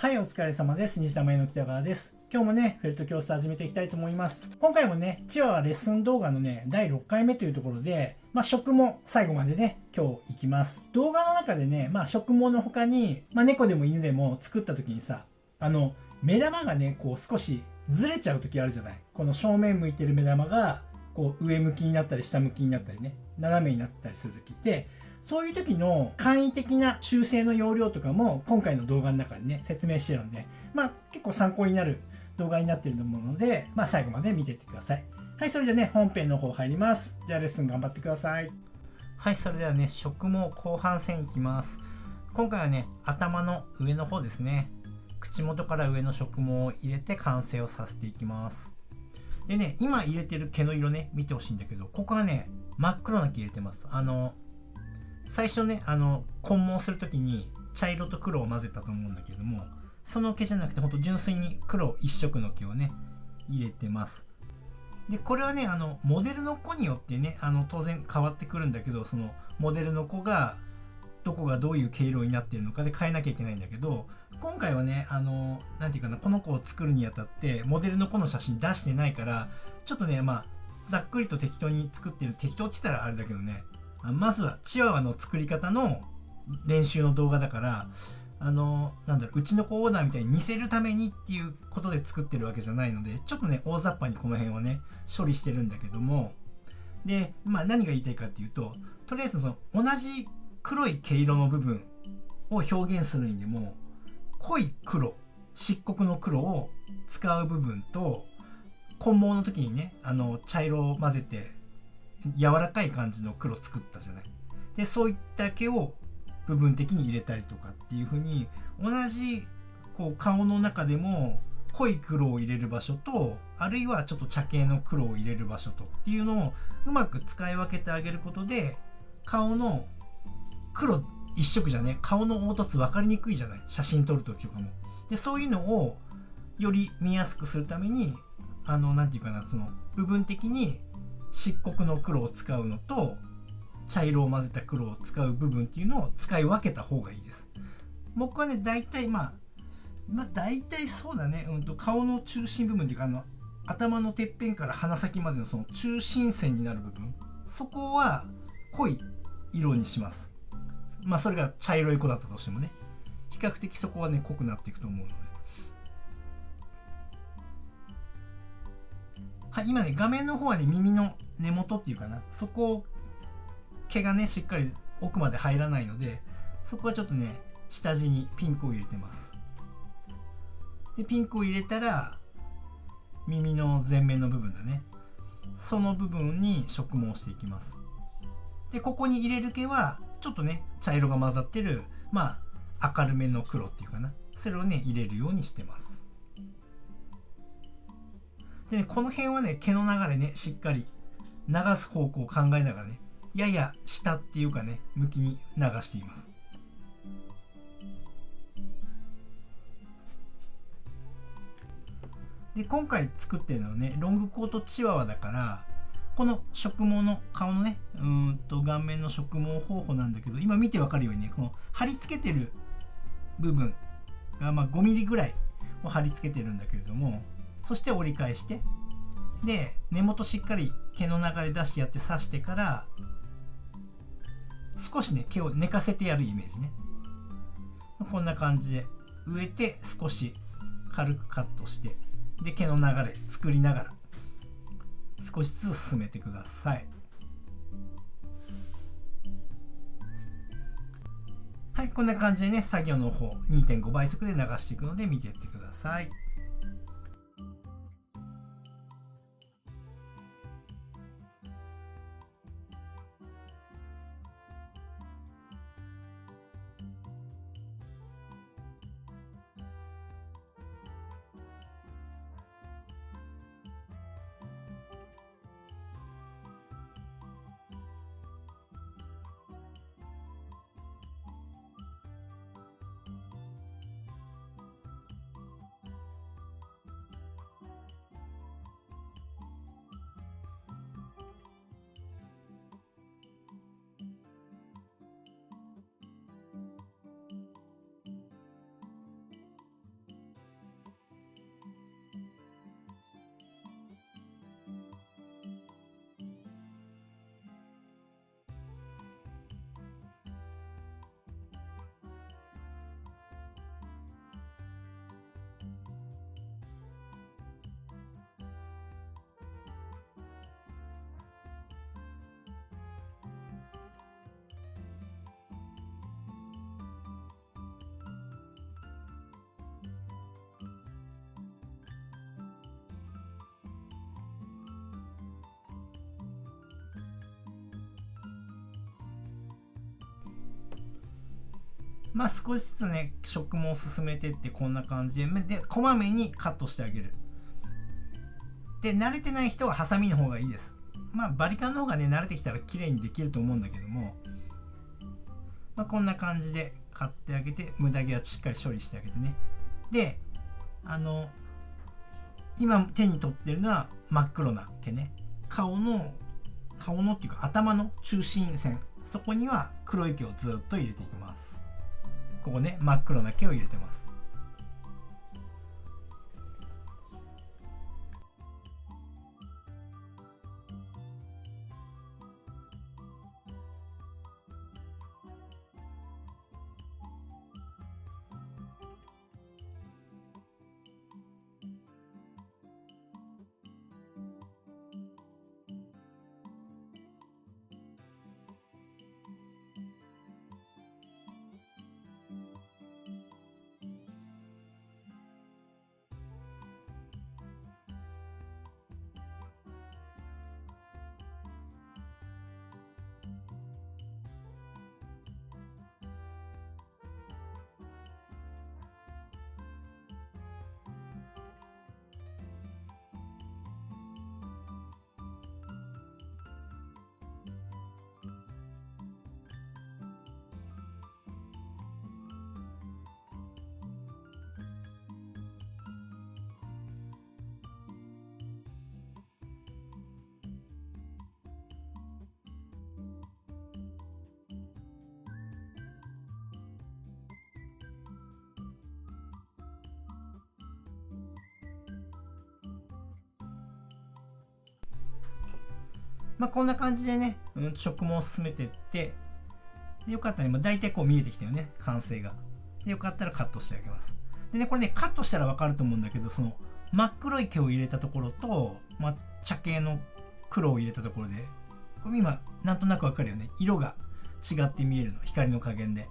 はい、お疲れ様です。虹玉屋の北川です。今日もね、フェルト教室始めていきたいと思います。今回もね、チワワレッスン動画のね、第6回目というところで、食も最後までね、今日行きます。動画の中でね、食毛の他に、猫でも犬でも作った時にさ、目玉がね、こう少しずれちゃう時あるじゃない。この正面向いてる目玉が、こう上向きになったり下向きになったりね、斜めになったりする時って、そういう時の簡易的な修正の要領とかも今回の動画の中でね、説明してるので、結構参考になる動画になっていると思うので、最後まで見ていってください。はい、それじゃあね、本編の方入ります。じゃあレッスン頑張ってください。はい、それではね、植毛後半戦いきます。今回はね、頭の上の方ですね。口元から上の植毛を入れて完成をさせていきます。でね、今入れてる毛の色ね、見てほしいんだけど、ここはね、真っ黒な毛入れてます。最初ね、混毛するときに茶色と黒を混ぜたと思うんだけれども、その毛じゃなくて、ほんと純粋に黒一色の毛をね、入れてます。で、これはね、モデルの子によってね、当然変わってくるんだけど、そのモデルの子が、どこがどういう毛色になっているのかで変えなきゃいけないんだけど、今回はね、なんていうかな、この子を作るにあたって、モデルの子の写真出してないから、ちょっとね、ざっくりと適当に作ってる、適当って言ったらあれだけどね、まずはチワワの作り方の練習の動画だから、うちの子オーナーみたいに似せるためにっていうことで作ってるわけじゃないので、ちょっとね、大雑把にこの辺をね、処理してるんだけども、で、何が言いたいかっていうと、とりあえずその同じ黒い毛色の部分を表現するにでも、濃い黒、漆黒の黒を使う部分と、混毛の時にね、茶色を混ぜて、柔らかい感じの黒作ったじゃない。で、そういった毛を部分的に入れたりとかっていう風に、同じこう顔の中でも濃い黒を入れる場所と、あるいはちょっと茶系の黒を入れる場所とっていうのをうまく使い分けてあげることで、顔の黒一色じゃね、顔の凹凸分かりにくいじゃない、写真撮るときとかも。で、そういうのをより見やすくするために、なんていうかな、その部分的に漆黒の黒を使うのと茶色を混ぜた黒を使う部分っていうのを使い分けた方がいいです。僕はね、大体大体そうだね、顔の中心部分っていうか、頭のてっぺんから鼻先までのその中心線になる部分、そこは濃い色にします。それが茶色い子だったとしてもね、比較的そこはね、濃くなっていくと思うので。はい、今ね、画面の方はね、耳の根元っていうかな、そこを毛がね、しっかり奥まで入らないので、そこはちょっとね、下地にピンクを入れてます。で、ピンクを入れたら、耳の前面の部分だね、その部分に植毛していきます。で、ここに入れる毛はちょっとね、茶色が混ざってる、明るめの黒っていうかな、それをね、入れるようにしてます。でね、この辺はね、毛の流れね、しっかり流す方向を考えながらね、やや下っていうかね、向きに流しています。で、今回作ってるのはね、ロングコートチワワだから、この植毛の顔のね、顔面の植毛方法なんだけど、今見てわかるようにね、この貼り付けてる部分が5ミリぐらいを貼り付けてるんだけれども、そして折り返して、で、根元しっかり毛の流れ出してやって刺してから、少しね、毛を寝かせてやるイメージね。こんな感じで植えて少し軽くカットして、で、毛の流れ作りながら少しずつ進めてください。はい、こんな感じでね、作業の方 2.5 倍速で流していくので見ていってください。少しずつね食毛を進めてってこんな感じでこまめにカットしてあげる。で慣れてない人はハサミの方がいいです。バリカンの方がね慣れてきたら綺麗にできると思うんだけども、こんな感じで買ってあげて無駄毛はしっかり処理してあげてね。で今手に取ってるのは真っ黒な毛ね。顔のっていうか頭の中心線、そこには黒い毛をずっと入れていきます。ここね真っ黒な毛を入れてます。こんな感じでね、植毛を進めてって、でよかったら、大体こう見えてきたよね、完成が。でよかったらカットしてあげます。でね、これね、カットしたら分かると思うんだけど、その真っ黒い毛を入れたところと、茶系の黒を入れたところで、これ今、なんとなく分かるよね。色が違って見えるの、光の加減で。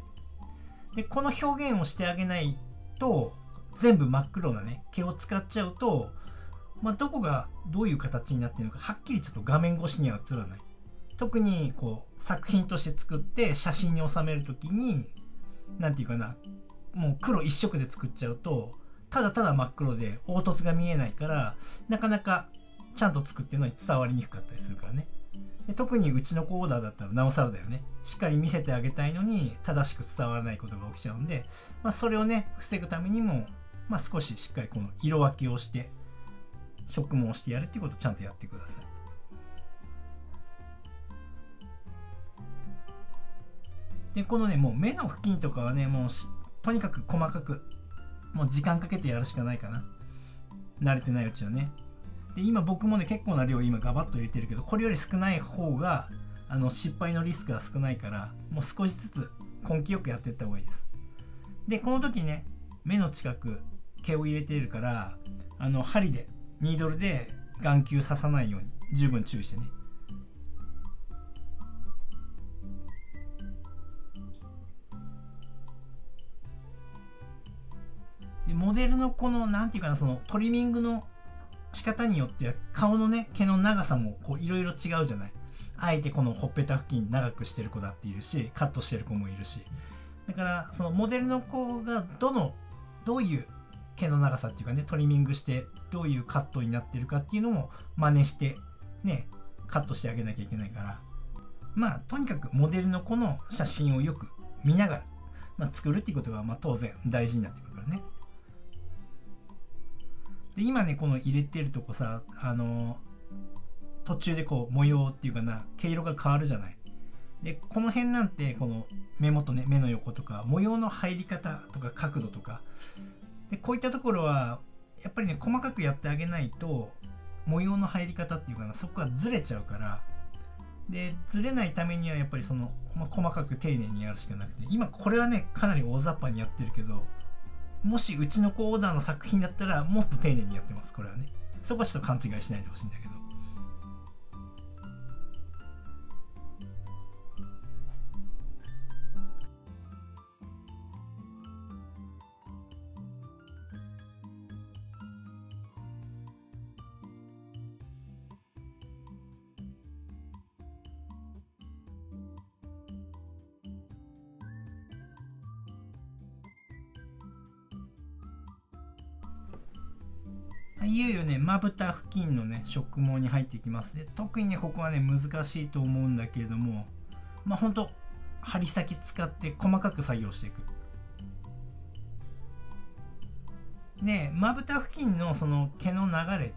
で、この表現をしてあげないと、全部真っ黒なね、毛を使っちゃうと、どこがどういう形になっているのかはっきりちょっと画面越しには映らない。特にこう作品として作って写真に収めるときになんていうかな、もう黒一色で作っちゃうとただただ真っ黒で凹凸が見えないから、なかなかちゃんと作ってるのに伝わりにくかったりするからね。で特にうちの子オーダーだったらなおさらだよね。しっかり見せてあげたいのに正しく伝わらないことが起きちゃうんで、それをね防ぐためにも、少ししっかりこの色分けをして植毛してやるっていうことをちゃんとやってください。でこのねもう目の付近とかはねもうとにかく細かくもう時間かけてやるしかないかな、慣れてないうちはね。で今僕もね結構な量今ガバッと入れてるけど、これより少ない方が失敗のリスクが少ないから、もう少しずつ根気よくやっていった方がいいです。でこの時ね目の近く毛を入れているから、針でニードルで眼球刺さないように十分注意してね。でモデルのこのなんていうかな、そのトリミングの仕方によっては顔のね毛の長さもいろいろ違うじゃない。あえてこのほっぺた付近長くしてる子だっているし、カットしてる子もいるし、だからそのモデルの子がどういう毛の長さっていうかね、トリミングしてどういうカットになってるかっていうのも真似してねカットしてあげなきゃいけないから、とにかくモデルの子の写真をよく見ながら、作るっていうことが当然大事になってくるからね。で今ねこの入れてるとこさ、途中でこう模様っていうかな毛色が変わるじゃない。でこの辺なんてこの目元ね、目の横とか模様の入り方とか角度とかで、こういったところはやっぱりね細かくやってあげないと模様の入り方っていうかな、そこがずれちゃうから、でずれないためにはやっぱりその、細かく丁寧にやるしかなくて、今これはねかなり大雑把にやってるけど、もしうちの子オーダーの作品だったらもっと丁寧にやってます。これはね、そこはちょっと勘違いしないでほしいんだけど。いよいよね、まぶた付近のね、植毛に入っていきます。で、特にね、ここはね、難しいと思うんだけれども、ほんと、針先使って細かく作業していく。で、まぶた付近のその毛の流れ、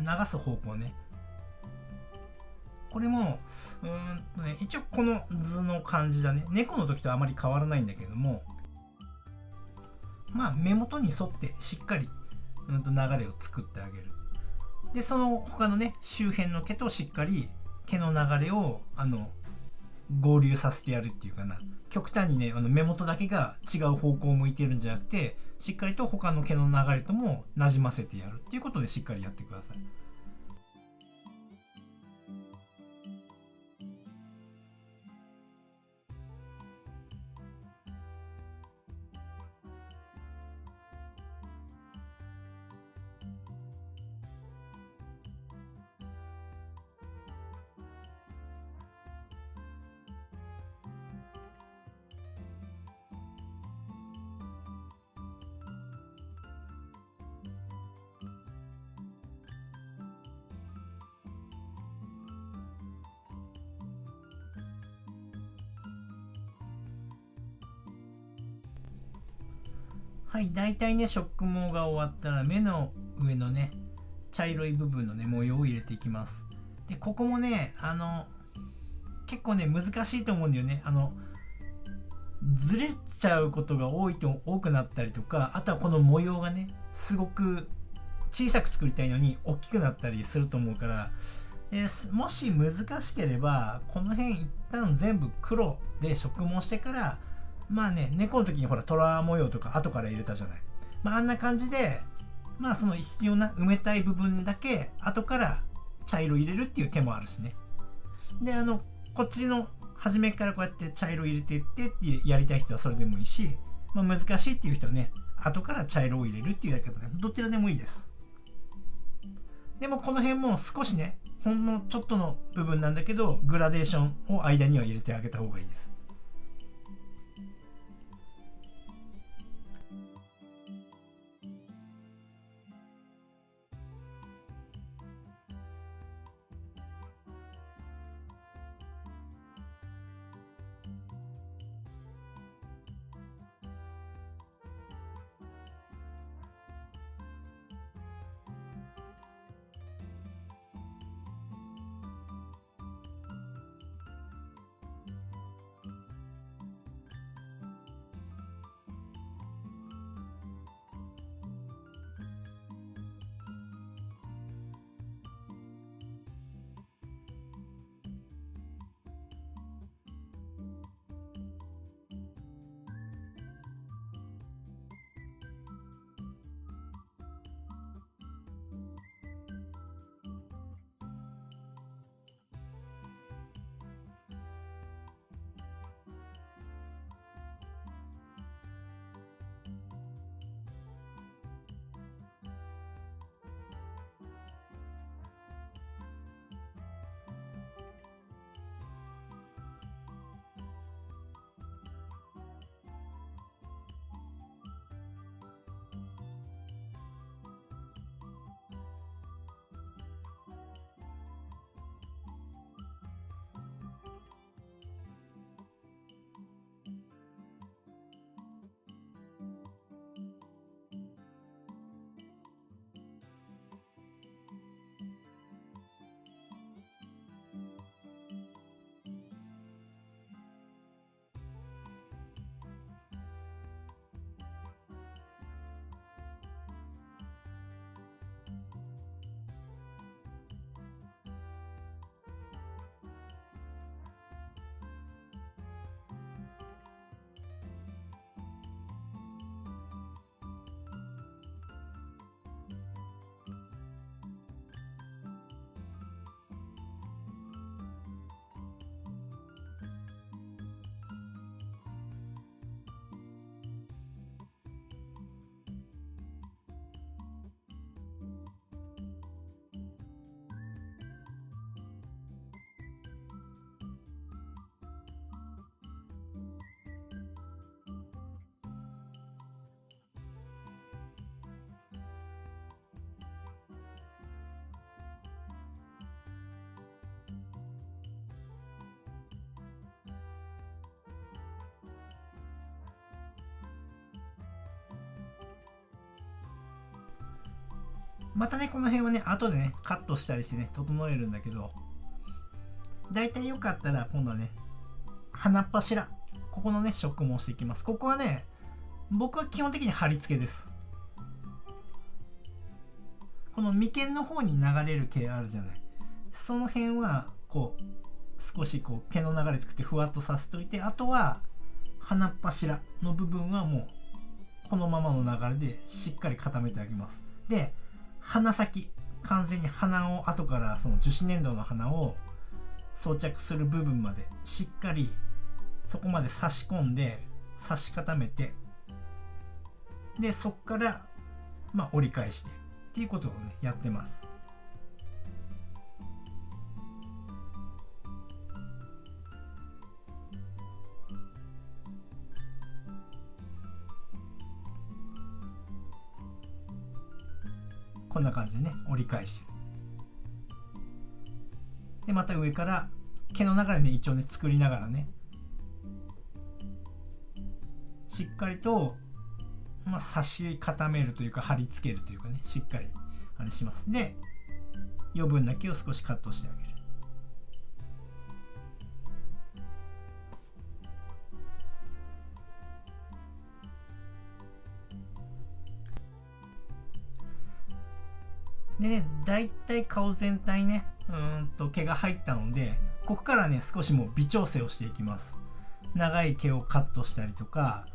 流す方向ね。これも、一応この図の感じだね。猫の時とあまり変わらないんだけども、目元に沿ってしっかり、流れを作ってあげる。で、その他のね、周辺の毛としっかり毛の流れを、合流させてやるっていうかな。極端にね、目元だけが違う方向を向いてるんじゃなくて、しっかりと他の毛の流れともなじませてやるっていうことでしっかりやってください。はい、大体ね、植毛が終わったら目の上のね、茶色い部分のね、模様を入れていきます。で、ここもね、結構ね、難しいと思うんだよね。ずれちゃうことが多くなったりとか、あとはこの模様がね、すごく小さく作りたいのに大きくなったりすると思うから、もし難しければ、この辺一旦全部黒で植毛してから、猫の時にほらトラ模様とか後から入れたじゃない。あんな感じで、その必要な埋めたい部分だけ後から茶色入れるっていう手もあるしね。で、こっちの初めからこうやって茶色入れていってってやりたい人はそれでもいいし、難しいっていう人はね、後から茶色を入れるっていうやり方で、どちらでもいいです。でもこの辺も少しね、ほんのちょっとの部分なんだけど、グラデーションを間には入れてあげた方がいいです。またね、この辺はね、後でね、カットしたりしてね、整えるんだけど、だいたいよかったら、今度はね、鼻っ柱。ここのね、植毛していきます。ここはね、僕は基本的に貼り付けです。この眉間の方に流れる毛あるじゃない。その辺は、こう、少しこう毛の流れ作ってふわっとさせておいて、あとは、鼻っ柱の部分はもう、このままの流れでしっかり固めてあげます。で、鼻先。完全に鼻を、後からその樹脂粘土の鼻を装着する部分までしっかりそこまで差し込んで差し固めて、でそこから折り返してっていうことをねやってます。こんな感じでね折り返して、でまた上から毛の中でね一応ね作りながらねしっかりと差し固めるというか貼り付けるというかねしっかりあれします。で余分な毛を少しカットしてあげる。でね、だいたい顔全体ね毛が入ったので、ここからね少しもう微調整をしていきます。長い毛をカットしたりとか、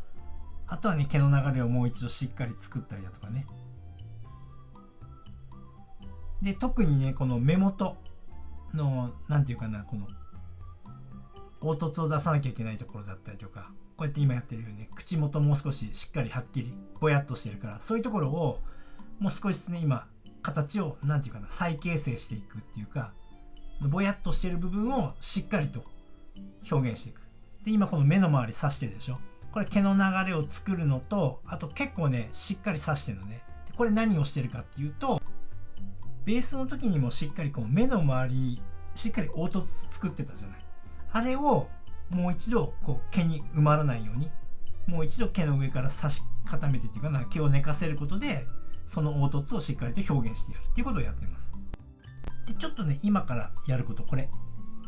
あとはね毛の流れをもう一度しっかり作ったりだとかね。で特にねこの目元のなんていうかな、この凹凸を出さなきゃいけないところだったりとか、こうやって今やってるようにね口元もう少ししっかりはっきりぼやっとしてるから、そういうところをもう少しずつね今形をなんていうかな再形成していくっていうか、ぼやっとしてる部分をしっかりと表現していく。で今この目の周り刺してるでしょ。これ毛の流れを作るのと、あと結構ねしっかり刺してるのね。でこれ何をしてるかっていうと、ベースの時にもしっかりこう目の周りしっかり凹凸作ってたじゃない。あれをもう一度こう毛に埋まらないようにもう一度毛の上から刺し固めてっていうかな、毛を寝かせることでその凹凸をしっかりと表現してやるっていうことをやってます。でちょっとね今からやること、これ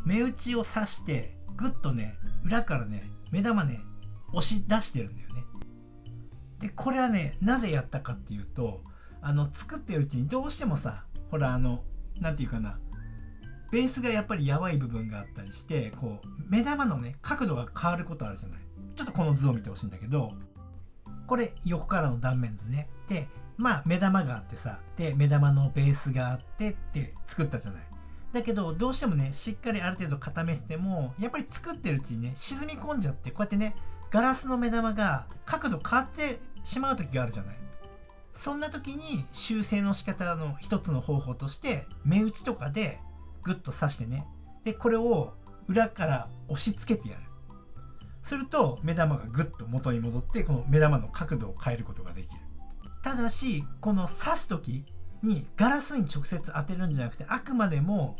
目打ちを刺してグッとね裏からね目玉ね押し出してるんだよね。でこれはねなぜやったかっていうと、作ってるうちにどうしてもさ、ほらなんていうかな、ベースがやっぱりやばい部分があったりして、こう目玉のね角度が変わることあるじゃない。ちょっとこの図を見てほしいんだけど、これ横からの断面図ね。で目玉があってさ、で目玉のベースがあってって作ったじゃない。だけどどうしてもねしっかりある程度固めててもやっぱり作ってるうちにね沈み込んじゃって、こうやってねガラスの目玉が角度変わってしまう時があるじゃない。そんな時に修正の仕方の一つの方法として目打ちとかでグッと刺してね、でこれを裏から押し付けてやる。すると目玉がグッと元に戻ってこの目玉の角度を変えることができる。ただしこの刺す時にガラスに直接当てるんじゃなくて、あくまでも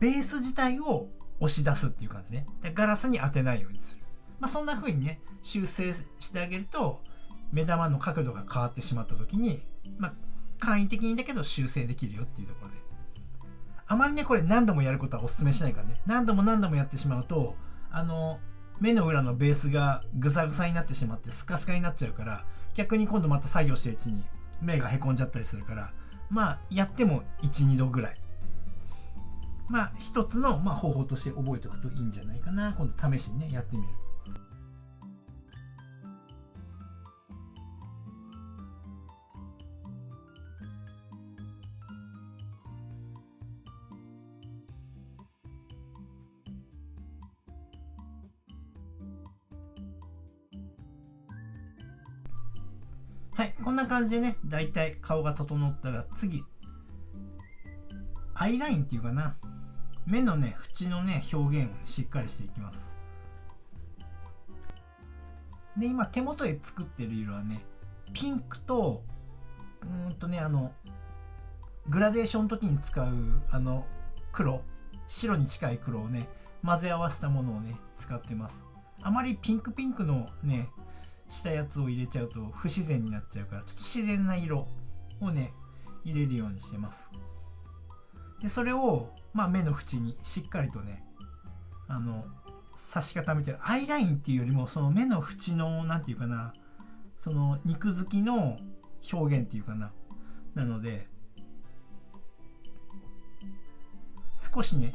ベース自体を押し出すっていう感じね。でガラスに当てないようにする。そんな風にね修正してあげると目玉の角度が変わってしまった時に簡易的にだけど修正できるよっていうところで、あまりねこれ何度もやることはお勧めしないからね。何度もやってしまうと目の裏のベースがぐさぐさになってしまってスカスカになっちゃうから、逆に今度また作業してるうちに目がへこんじゃったりするから、やっても 1,2 度ぐらい一つの方法として覚えておくといいんじゃないかな。今度試しにねやってみる。はい、こんな感じでねだいたい顔が整ったら、次アイラインっていうかな、目のね縁のね表現を、ね、しっかりしていきます。で今手元で作ってる色はねピンクとグラデーションの時に使う黒、白に近い黒をね混ぜ合わせたものをね使ってます。あまりピンクのねしたやつを入れちゃうと不自然になっちゃうから、ちょっと自然な色をね入れるようにしてます。でそれを、目の縁にしっかりとね差し固めてる。アイラインっていうよりもその目の縁のなんていうかな、その肉付きの表現っていうかな、なので少しね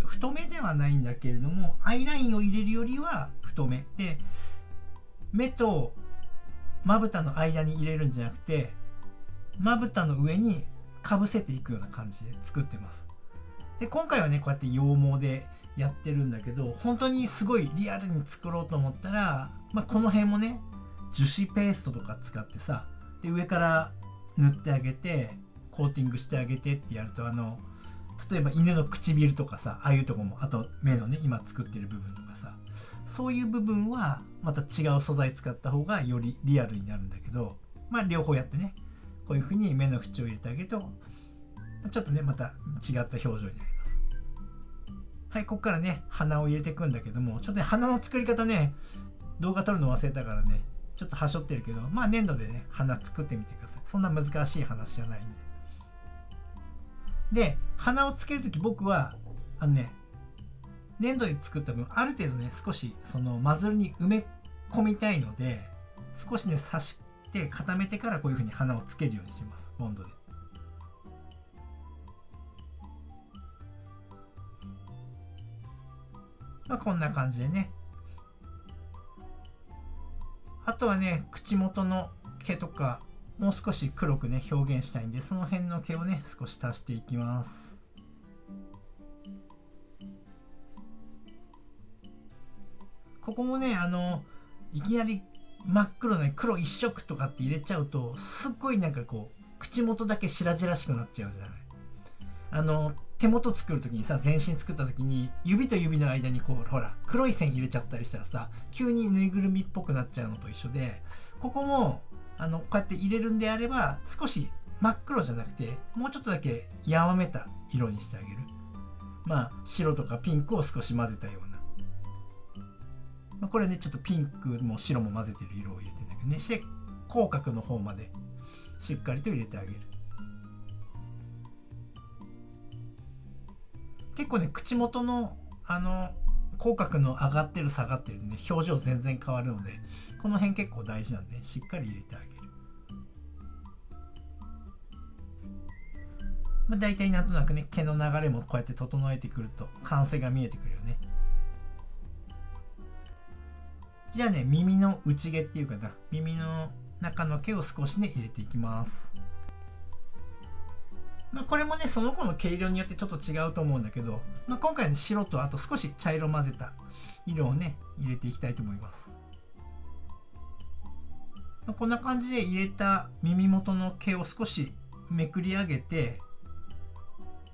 太めではないんだけれども、アイラインを入れるよりは太めで、目とまぶたの間に入れるんじゃなくて、まぶたの上にかぶせていくような感じで作ってます。で今回はねこうやって羊毛でやってるんだけど、本当にすごいリアルに作ろうと思ったら、この辺もね樹脂ペーストとか使ってさ、で上から塗ってあげてコーティングしてあげてってやると、例えば犬の唇とかさ、ああいうとこも、あと目のね今作ってる部分とかさ、そういう部分はまた違う素材使った方がよりリアルになるんだけど、両方やってね、こういう風に目の縁を入れてあげるとちょっとねまた違った表情になります。はい、ここからね鼻を入れていくんだけども、ちょっとね鼻の作り方ね動画撮るの忘れたからねちょっとはしょってるけど、粘土でね鼻作ってみてください。そんな難しい話じゃないんで。で鼻をつけるとき、僕は粘土で作った分ある程度ね少しそのマズルに埋め込みたいので、少しね刺して固めてからこういう風に鼻をつけるようにしてます、ボンドで。こんな感じでね。あとはね口元の毛とかもう少し黒くね表現したいんで、その辺の毛をね少し足していきます。ここもねいきなり真っ黒な黒一色とかって入れちゃうと、すっごいなんかこう口元だけ白々しくなっちゃうじゃない。手元作る時にさ、全身作った時に指と指の間にこうほら黒い線入れちゃったりしたらさ、急にぬいぐるみっぽくなっちゃうのと一緒で、ここもこうやって入れるんであれば少し真っ黒じゃなくてもうちょっとだけやわめた色にしてあげる。白とかピンクを少し混ぜたような、これねちょっとピンクも白も混ぜてる色を入れてんだけどね、して口角の方までしっかりと入れてあげる。結構ね口元の口角の上がってる下がってるでね表情全然変わるので、この辺結構大事なんでしっかり入れてあげる。だいたいなんとなくね毛の流れもこうやって整えてくると完成が見えてくるよね。じゃあね耳の内毛っていうかな、耳の中の毛を少しね入れていきます。これもねその子の毛色によってちょっと違うと思うんだけど、今回の白とあと少し茶色混ぜた色をね入れていきたいと思います。こんな感じで入れた耳元の毛を少しめくり上げて、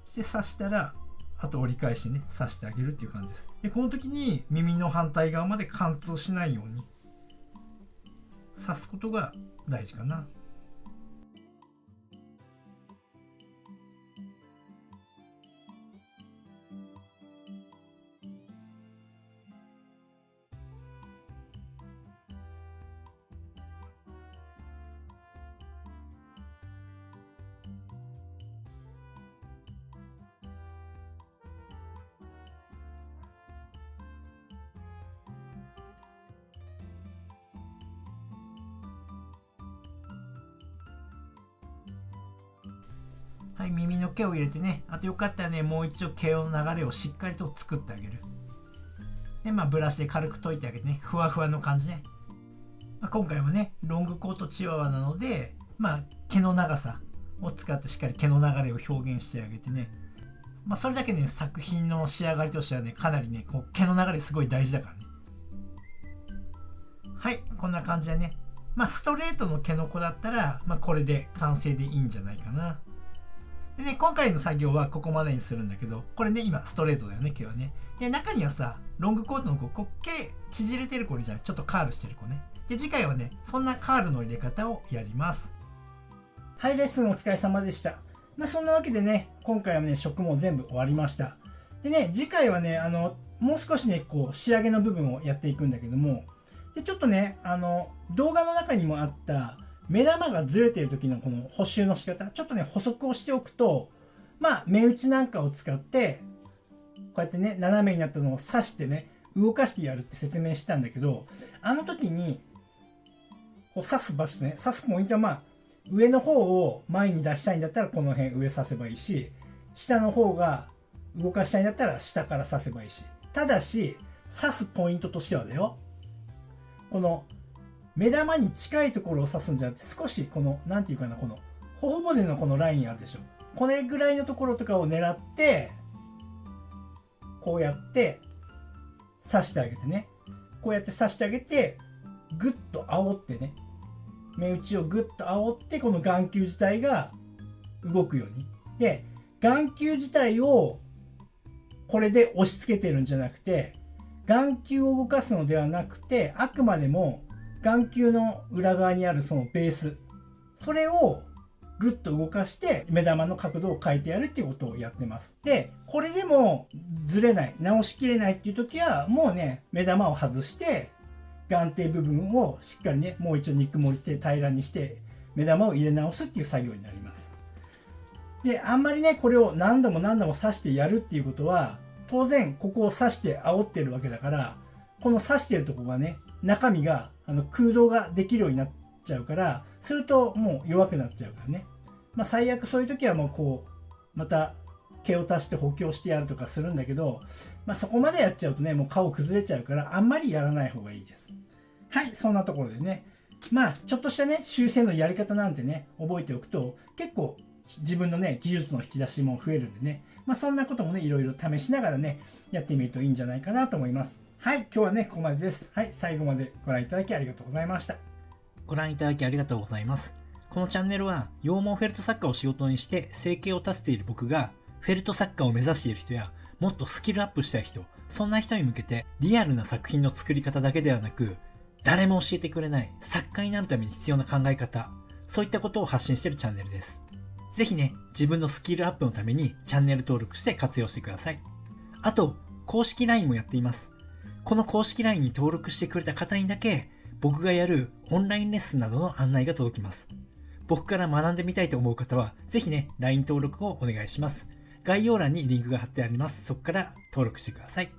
して刺したらあと折り返してね刺してあげるっていう感じです。でこの時に耳の反対側まで貫通しないように刺すことが大事かな。はい、耳の毛を入れてね、あとよかったらねもう一度毛の流れをしっかりと作ってあげる。でブラシで軽く溶いてあげてね、ふわふわの感じね。今回はねロングコートチワワなので毛の長さを使ってしっかり毛の流れを表現してあげてね、それだけね作品の仕上がりとしてはねかなりねこう毛の流れすごい大事だからね。はい、こんな感じでね、ストレートの毛の子だったら、これで完成でいいんじゃないかな。でね、今回の作業はここまでにするんだけど、これね今ストレートだよね毛はね。で中にはさロングコートの子、毛縮れてる子いるじゃん、ちょっとカールしてる子ね。で次回はねそんなカールの入れ方をやります。はい、レッスンお疲れ様でした。そんなわけでね今回はね色も全部終わりました。でね次回はねもう少しねこう仕上げの部分をやっていくんだけども、でちょっとね動画の中にもあった目玉がずれてる時のこの補修の仕方、ちょっとね補足をしておくと、目打ちなんかを使ってこうやってね斜めになったのを刺してね動かしてやるって説明したんだけど、あの時にこう刺す場所ね、刺すポイントは上の方を前に出したいんだったらこの辺上刺せばいいし、下の方が動かしたいんだったら下から刺せばいいし、ただし刺すポイントとしてはだよ、この目玉に近いところを刺すんじゃなくて、少しこのなんていうかな、この頬骨のこのラインあるでしょ、これぐらいのところとかを狙ってこうやって刺してあげてね、こうやって刺してあげてグッと煽ってね、目打ちをグッと煽ってこの眼球自体が動くように。で眼球自体をこれで押し付けてるんじゃなくて、眼球を動かすのではなくて、あくまでも眼球の裏側にあるそのベース、それをグッと動かして目玉の角度を変えてやるっていうことをやってます。でこれでもずれない、直しきれないっていう時はもうね目玉を外して眼底部分をしっかりねもう一度肉盛りして平らにして目玉を入れ直すっていう作業になります。であんまりねこれを何度も何度も刺してやるっていうことは、当然ここを刺して煽ってるわけだから、この刺してるとこがね中身が空洞ができるようになっちゃうから、するともう弱くなっちゃうからね、最悪そういう時はもうこうまた毛を足して補強してやるとかするんだけど、そこまでやっちゃうとねもう顔崩れちゃうから、あんまりやらない方がいいです。はい、そんなところでね、ちょっとしたね修正のやり方なんてね覚えておくと結構自分のね技術の引き出しも増えるんでね、そんなこともねいろいろ試しながらねやってみるといいんじゃないかなと思います。はい、今日はねここまでです。はい、最後までご覧いただきありがとうございました。ご覧いただきありがとうございます。このチャンネルは羊毛フェルト作家を仕事にして生計を立てている僕が、フェルト作家を目指している人やもっとスキルアップしたい人、そんな人に向けてリアルな作品の作り方だけではなく、誰も教えてくれない作家になるために必要な考え方、そういったことを発信しているチャンネルです。ぜひね、自分のスキルアップのためにチャンネル登録して活用してください。あと、公式 LINE もやっています。この公式 LINE に登録してくれた方にだけ、僕がやるオンラインレッスンなどの案内が届きます。僕から学んでみたいと思う方は、ぜひね、LINE 登録をお願いします。概要欄にリンクが貼ってあります。そこから登録してください。